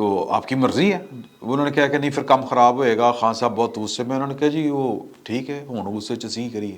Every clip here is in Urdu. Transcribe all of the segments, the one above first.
تو آپ کی مرضی ہے. انہوں نے کہا کہ نہیں پھر کام خراب ہوئے گا, خان صاحب بہت غصے میں. انہوں نے کہا جی وہ ٹھیک ہے, ہوں غصے چسی کریے.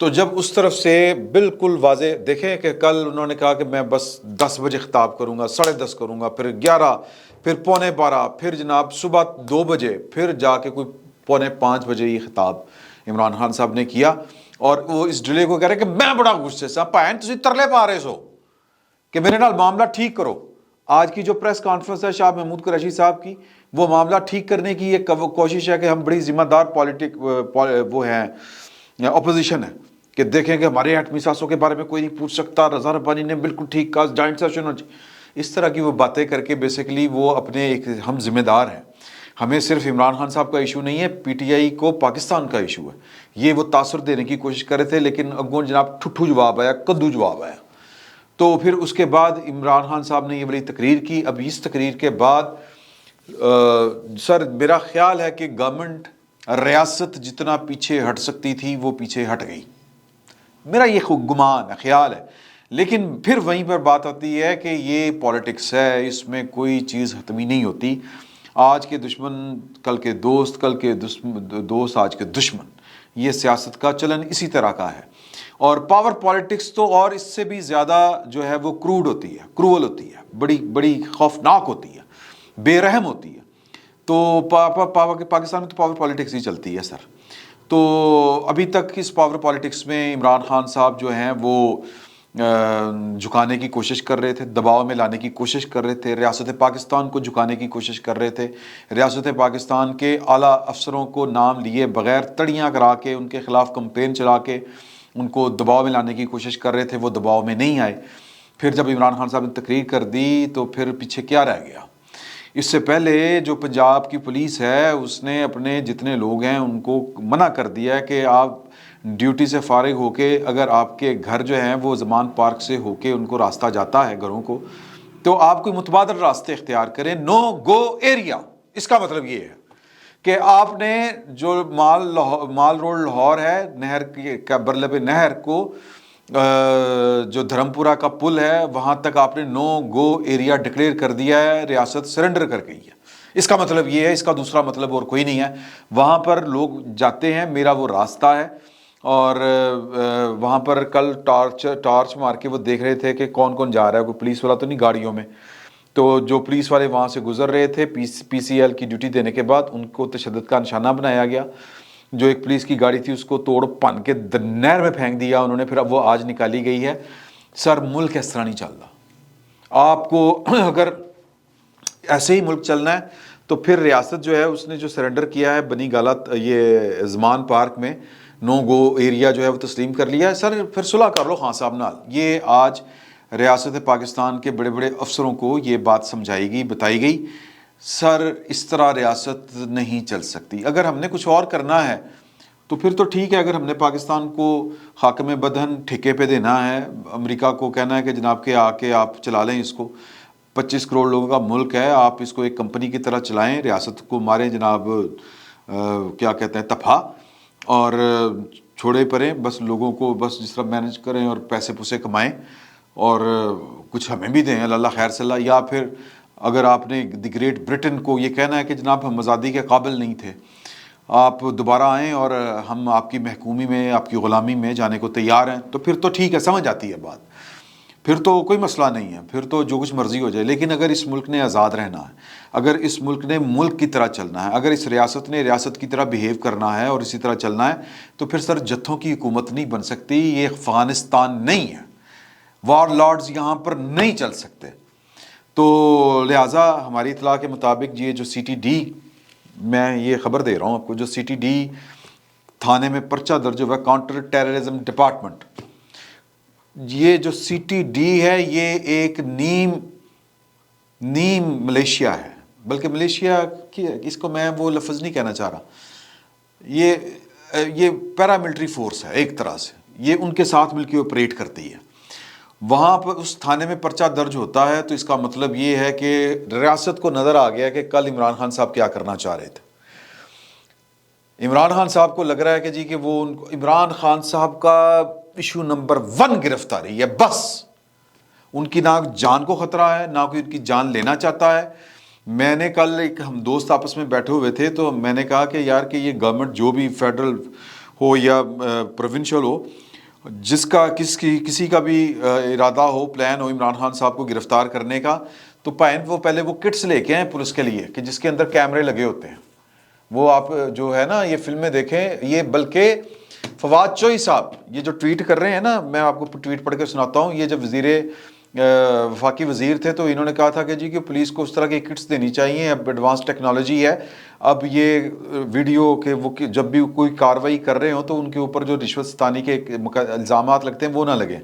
تو جب اس طرف سے بالکل واضح دیکھیں کہ کل انہوں نے کہا کہ میں بس 10 بجے خطاب کروں گا, 10:30 کروں گا, پھر 11, پھر 11:45, پھر جناب صبح 2 بجے, پھر جا کے کوئی 4:45 بجے یہ خطاب عمران خان صاحب نے کیا. اور وہ اس ڈیلے کو کہہ رہے کہ میں بڑا غصے سے بھین تسی ترلے پا رہے سو کہ میرے نال معاملہ ٹھیک کرو. آج کی جو پریس کانفرنس ہے شاہ محمود قریشی صاحب کی, وہ معاملہ ٹھیک کرنے کی ایک کوشش ہے کہ ہم بڑی ذمہ دار وہ ہیں اپوزیشن ہے کہ دیکھیں کہ ہمارے ایٹمی ساسوں کے بارے میں کوئی نہیں پوچھ سکتا, رضا ربانی نے بالکل ٹھیک کہا, جوائنٹ سیشن ہونا چاہیے. اس طرح کی وہ باتیں کر کے بیسیکلی وہ اپنے ایک ہم ذمہ دار ہیں. ہمیں صرف عمران خان صاحب کا ایشو نہیں ہے, پی ٹی آئی کو پاکستان کا ایشو ہے. یہ وہ تاثر دینے کی کوشش کر رہے تھے لیکن اگوں جناب ٹھٹھو جواب آیا, کدو جواب آیا. تو پھر اس کے بعد عمران خان صاحب نے یہ بڑی تقریر کی. اب اس تقریر کے بعد سر میرا خیال ہے کہ گورنمنٹ ریاست جتنا پیچھے ہٹ سکتی تھی وہ پیچھے ہٹ گئی, میرا یہ گمان ہے, خیال ہے. لیکن پھر وہیں پر بات آتی ہے کہ یہ پولیٹکس ہے, اس میں کوئی چیز حتمی نہیں ہوتی. آج کے دشمن کل کے دوست, کل کے دوست آج کے دشمن, یہ سیاست کا چلن اسی طرح کا ہے. اور پاور پالیٹکس تو اور اس سے بھی زیادہ جو ہے وہ کروڈ ہوتی ہے, کرول ہوتی ہے, بڑی بڑی خوفناک ہوتی ہے, بے رحم ہوتی ہے. تو پاکستان میں تو پاور پالیٹکس ہی چلتی ہے سر. تو ابھی تک اس پاور پالیٹکس میں عمران خان صاحب جو ہیں وہ جھکانے کی کوشش کر رہے تھے, دباؤ میں لانے کی کوشش کر رہے تھے, ریاست پاکستان کو جھکانے کی کوشش کر رہے تھے, ریاست پاکستان کے اعلیٰ افسروں کو نام لیے بغیر تڑیاں کرا کے ان کے خلاف کمپین چلا کے ان کو دباؤ میں لانے کی کوشش کر رہے تھے. وہ دباؤ میں نہیں آئے. پھر جب عمران خان صاحب نے تقریر کر دی تو پھر پیچھے کیا رہ گیا. اس سے پہلے جو پنجاب کی پولیس ہے اس نے اپنے جتنے لوگ ہیں ان کو منع کر دیا ہے کہ آپ ڈیوٹی سے فارغ ہو کے اگر آپ کے گھر جو ہیں وہ زمان پارک سے ہو کے ان کو راستہ جاتا ہے گھروں کو, تو آپ کوئی متبادل راستے اختیار کریں, نو گو ایریا. اس کا مطلب یہ ہے کہ آپ نے جو مال روڈ لاہور ہے, نہر کے برلب نہر کو جو دھرمپورہ کا پل ہے وہاں تک آپ نے نو گو ایریا ڈکلیئر کر دیا ہے, ریاست سرنڈر کر گئی ہے. اس کا مطلب یہ ہے, اس کا دوسرا مطلب اور کوئی نہیں ہے. وہاں پر لوگ جاتے ہیں, میرا وہ راستہ ہے. اور وہاں پر کل ٹارچ مار کے وہ دیکھ رہے تھے کہ کون کون جا رہا ہے, کوئی پولیس والا تو نہیں گاڑیوں میں. تو جو پولیس والے وہاں سے گزر رہے تھے پی سی ایل کی ڈیوٹی دینے کے بعد ان کو تشدد کا نشانہ بنایا گیا. جو ایک پولیس کی گاڑی تھی اس کو توڑ پن کے نہر میں پھینک دیا انہوں نے. پھر اب وہ آج نکالی گئی ہے. سر ملک اس طرح نہیں چل رہا. آپ کو اگر ایسے ہی ملک چلنا ہے تو پھر ریاست جو ہے اس نے جو سرنڈر کیا ہے بنی گالا یہ زمان پارک میں نو گو ایریا جو ہے وہ تسلیم کر لیا ہے. سر پھر صلح کر لو خان صاحب نال. یہ آج ریاست پاکستان کے بڑے بڑے افسروں کو یہ بات سمجھائی گئی, بتائی گئی. سر اس طرح ریاست نہیں چل سکتی. اگر ہم نے کچھ اور کرنا ہے تو پھر تو ٹھیک ہے. اگر ہم نے پاکستان کو حاکم بدہن ٹھیکے پہ دینا ہے, امریکہ کو کہنا ہے کہ جناب کے آ کے آپ چلا لیں اس کو, 25 کروڑ لوگوں کا ملک ہے, آپ اس کو ایک کمپنی کی طرح چلائیں, ریاست کو ماریں جناب کیا کہتے ہیں تفا, اور چھوڑے پریں بس لوگوں کو بس جس طرح مینج کریں اور پیسے پوسے کمائیں اور کچھ ہمیں بھی دیں, اللہ خیر صلی اللہ. یا پھر اگر آپ نے دی گریٹ برٹن کو یہ کہنا ہے کہ جناب ہم آزادی کے قابل نہیں تھے, آپ دوبارہ آئیں اور ہم آپ کی محکومی میں, آپ کی غلامی میں جانے کو تیار ہیں, تو پھر تو ٹھیک ہے, سمجھ آتی ہے بات. پھر تو کوئی مسئلہ نہیں ہے, پھر تو جو کچھ مرضی ہو جائے. لیکن اگر اس ملک نے آزاد رہنا ہے, اگر اس ملک نے ملک کی طرح چلنا ہے, اگر اس ریاست نے ریاست کی طرح بیہیو کرنا ہے اور اسی طرح چلنا ہے, تو پھر سر جتھوں کی حکومت نہیں بن سکتی. یہ افغانستان نہیں ہے, وار لارڈز یہاں پر نہیں چل سکتے. تو لہٰذا ہماری اطلاع کے مطابق یہ جو سی ٹی ڈی, میں یہ خبر دے رہا ہوں آپ کو, جو سی ٹی ڈی تھانے میں پرچہ درج ہوا ہے کاؤنٹر ٹیررزم ڈپارٹمنٹ, یہ جو سی ٹی ڈی ہے یہ ایک نیم ملیشیا ہے. بلکہ ملیشیا کی اس کو میں وہ لفظ نہیں کہنا چاہ رہا, یہ پیراملٹری فورس ہے ایک طرح سے, یہ ان کے ساتھ مل کے آپریٹ کرتی ہے. وہاں پر اس تھانے میں پرچہ درج ہوتا ہے تو اس کا مطلب یہ ہے کہ ریاست کو نظر آ گیا کہ کل عمران خان صاحب کیا کرنا چاہ رہے تھے. عمران خان صاحب کو لگ رہا ہے کہ جی کہ وہ عمران خان صاحب کا ایشو نمبر 1 گرفتاری ہے. بس ان کی نہ جان کو خطرہ ہے, نہ کوئی ان کی جان لینا چاہتا ہے, میں نے کل ہم دوست آپس میں بیٹھے ہوئے تھے تو میں نے کہا کہ یار کہ یہ گورنمنٹ جو بھی فیڈرل ہو یا پروونشل ہو، جس کا کسی کا بھی ارادہ ہو، پلان ہو عمران خان صاحب کو گرفتار کرنے کا، تو وہ پہلے وہ کٹس لے کے آئیں پولیس کے لیے کہ جس کے اندر کیمرے لگے ہوتے ہیں. وہ آپ جو ہے نا یہ فلمیں دیکھیں. یہ بلکہ فواد چوئی صاحب یہ جو ٹویٹ کر رہے ہیں نا، میں آپ کو ٹویٹ پڑھ کے سناتا ہوں. یہ جب وفاقی وزیر تھے تو انہوں نے کہا تھا کہ جی کہ پولیس کو اس طرح کی کٹس دینی چاہیے، اب ایڈوانس ٹیکنالوجی ہے، اب یہ ویڈیو کے وہ جب بھی کوئی کارروائی کر رہے ہوں تو ان کے اوپر جو رشوت ستانی کے الزامات لگتے ہیں وہ نہ لگیں،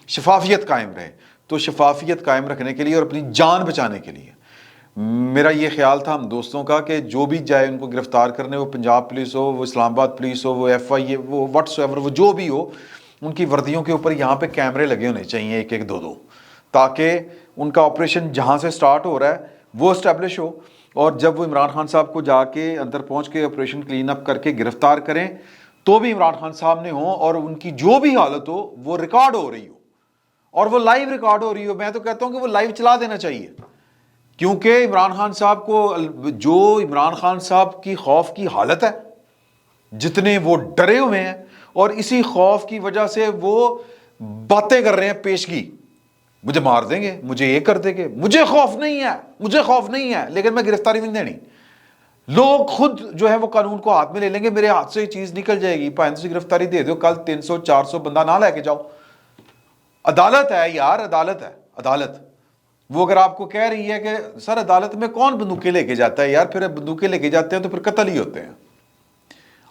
شفافیت قائم رہے. تو شفافیت قائم رکھنے کے لیے اور اپنی جان بچانے کے لیے میرا یہ خیال تھا ہم دوستوں کا کہ جو بھی جائے ان کو گرفتار کرنے، وہ پنجاب پولیس ہو، وہ اسلام آباد پولیس ہو، وہ ایف آئی اے، وہ واٹس ایور، وہ جو بھی ہو، ان کی وردیوں کے اوپر یہاں پہ کیمرے لگے ہونے چاہیے، ایک ایک دو دو، تاکہ ان کا آپریشن جہاں سے سٹارٹ ہو رہا ہے وہ اسٹیبلش ہو، اور جب وہ عمران خان صاحب کو جا کے اندر پہنچ کے آپریشن کلین اپ کر کے گرفتار کریں تو بھی عمران خان صاحب نے ہوں اور ان کی جو بھی حالت ہو وہ ریکارڈ ہو رہی ہو اور وہ لائیو ریکارڈ ہو رہی ہو. میں تو کہتا ہوں کہ وہ لائیو چلا دینا چاہیے، کیونکہ عمران خان صاحب کو جو عمران خان صاحب کی خوف کی حالت ہے، جتنے وہ ڈرے ہوئے ہیں اور اسی خوف کی وجہ سے وہ باتیں کر رہے ہیں پیشگی، مجھے مار دیں گے، مجھے یہ کر دیں گے، مجھے خوف نہیں ہے، مجھے خوف نہیں ہے، لیکن میں گرفتاری نہیں دینی. لوگ خود جو ہے وہ قانون کو ہاتھ میں لے لیں گے، میرے ہاتھ سے یہ چیز نکل جائے گی، پائن سے گرفتاری دے دو، کل 300 400 بندہ نہ لے کے جاؤ. عدالت ہے یار، عدالت ہے، عدالت. وہ اگر آپ کو کہہ رہی ہے کہ سر عدالت میں کون بندوقیں لے کے جاتا ہے یار، پھر بندوقیں لے کے جاتے ہیں تو پھر قتل ہی ہوتے ہیں.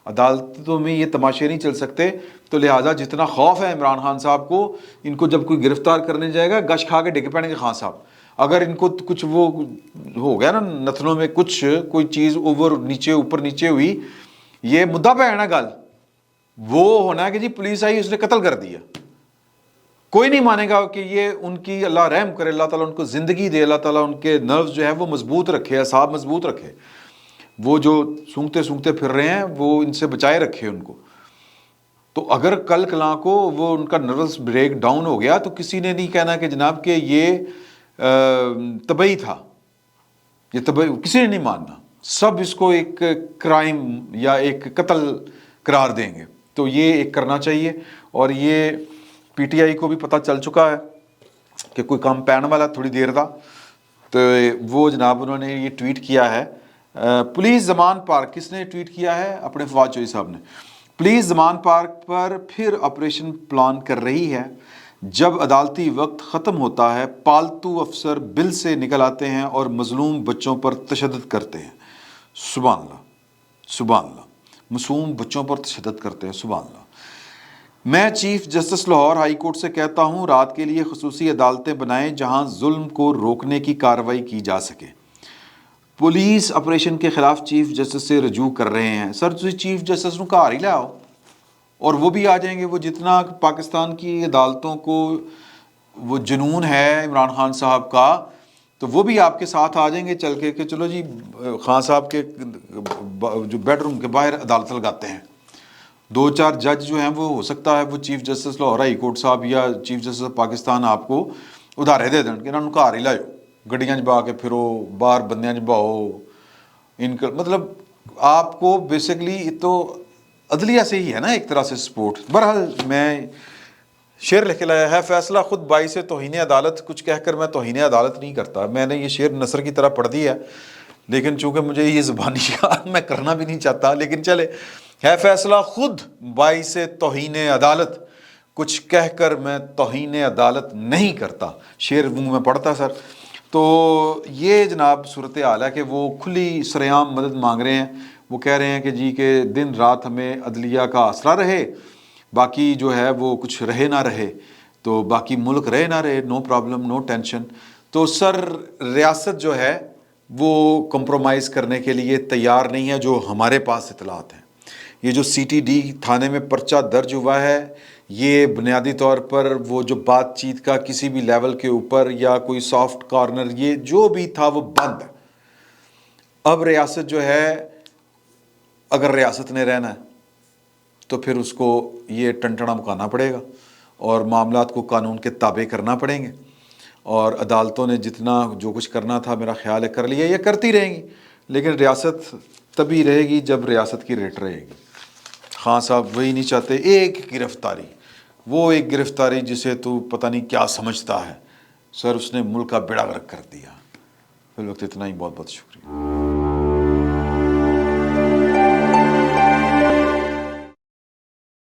عدالتوں میں یہ تماشے نہیں چل سکتے. تو لہٰذا جتنا خوف ہے عمران خان صاحب کو، ان کو جب کوئی گرفتار کرنے جائے گا گش کھا کے ڈگ پڑیں گے خان صاحب. اگر ان کو کچھ وہ ہو گیا نا نتنوں میں کچھ کوئی چیز اوپر نیچے ہوئی، یہ مدعا پہ ہے نا گل، وہ ہونا ہے کہ جی پولیس آئی اس نے قتل کر دیا. کوئی نہیں مانے گا کہ یہ ان کی اللہ رحم کرے، اللہ تعالیٰ ان کو زندگی دے، اللہ تعالیٰ ان کے نروز جو ہے وہ مضبوط رکھے، اعصاب مضبوط رکھے، وہ جو سونگتے پھر رہے ہیں وہ ان سے بچائے رکھے ان کو. تو اگر کل کلاں کو وہ ان کا نروس بریک ڈاؤن ہو گیا تو کسی نے نہیں کہنا کہ جناب کہ یہ طبعی تھا، یہ طبعی، کسی نے نہیں ماننا. سب اس کو ایک کرائم یا ایک قتل قرار دیں گے. تو یہ ایک کرنا چاہیے. اور یہ پی ٹی آئی کو بھی پتہ چل چکا ہے کہ کوئی کام پین والا تھوڑی دیر تھا، تو وہ جناب انہوں نے یہ ٹویٹ کیا ہے. پولیس زمان پارک، کس نے ٹویٹ کیا ہے؟ اپنے فواد چوہی صاحب نے. پولیس زمان پارک پر پھر آپریشن پلان کر رہی ہے. جب عدالتی وقت ختم ہوتا ہے پالتو افسر بل سے نکل آتے ہیں اور مظلوم بچوں پر تشدد کرتے ہیں. سبحان اللہ، سبحان اللہ. معصوم بچوں پر تشدد کرتے ہیں، سبحان اللہ. میں chief justice Lahore high court سے کہتا ہوں رات کے لیے خصوصی عدالتیں بنائیں جہاں ظلم کو روکنے کی کارروائی کی جا سکے. پولیس آپریشن کے خلاف چیف جسٹس سے رجوع کر رہے ہیں. سر تسی چیف جسٹس نو گھر ہی لے آؤ اور وہ بھی آ جائیں گے. وہ جتنا پاکستان کی عدالتوں کو وہ جنون ہے عمران خان صاحب کا، تو وہ بھی آپ کے ساتھ آ جائیں گے چل کے کہ چلو جی خان صاحب کے جو بیڈ روم کے باہر عدالت لگاتے ہیں. 2-4 جج جو ہیں وہ ہو سکتا ہے وہ chief justice Lahore high court صاحب یا چیف جسٹس پاکستان آپ کو ادھارے دے دیں کہ انہوں نے گھر ہی لاؤ، گڈیاں بہا کے پھرو، باہر بندیاں بہو. ان کا مطلب آپ کو بیسکلی تو عدلیہ سے ہی ہے نا ایک طرح سے سپورٹ. بہرحال میں شعر لکھ کے لایا ہے، فیصلہ خود باعث توہین عدالت، کچھ کہہ کر میں توہین عدالت نہیں کرتا. میں نے یہ شعر نثر کی طرح پڑھ دی ہے، لیکن چونکہ مجھے یہ زبانی شعر میں کرنا بھی نہیں چاہتا، لیکن چلے. ہے فیصلہ خود باعث توہین عدالت، کچھ کہہ کر میں توہین عدالت نہیں کرتا. شعر منہ میں پڑھتا سر. تو یہ جناب صورتحال ہے کہ وہ کھلی سریعام مدد مانگ رہے ہیں. وہ کہہ رہے ہیں کہ جی کہ دن رات ہمیں عدلیہ کا آسرا رہے، باقی جو ہے وہ کچھ رہے نہ رہے، تو باقی ملک رہے نہ رہے، نو پرابلم، نو ٹینشن. تو سر ریاست جو ہے وہ کمپرومائز کرنے کے لیے تیار نہیں ہے. جو ہمارے پاس اطلاعات ہیں، یہ جو سی ٹی ڈی تھانے میں پرچہ درج ہوا ہے، یہ بنیادی طور پر وہ جو بات چیت کا کسی بھی لیول کے اوپر یا کوئی سافٹ کارنر، یہ جو بھی تھا وہ بند ہے. اب ریاست جو ہے، اگر ریاست نے رہنا ہے تو پھر اس کو یہ ٹنٹنا مکانا پڑے گا اور معاملات کو قانون کے تابع کرنا پڑیں گے. اور عدالتوں نے جتنا جو کچھ کرنا تھا میرا خیال ہے کر لیا، یہ کرتی رہیں گی، لیکن ریاست تبھی رہے گی جب ریاست کی ریٹ رہے گی۔ خان صاحب وہی نہیں چاہتے، ایک گرفتاری، وہ ایک گرفتاری جسے تو پتہ نہیں کیا سمجھتا ہے، سر اس نے ملک کا بیڑا غرق کر دیا۔ فی الوقت اتنا ہی، بہت بہت شکریہ۔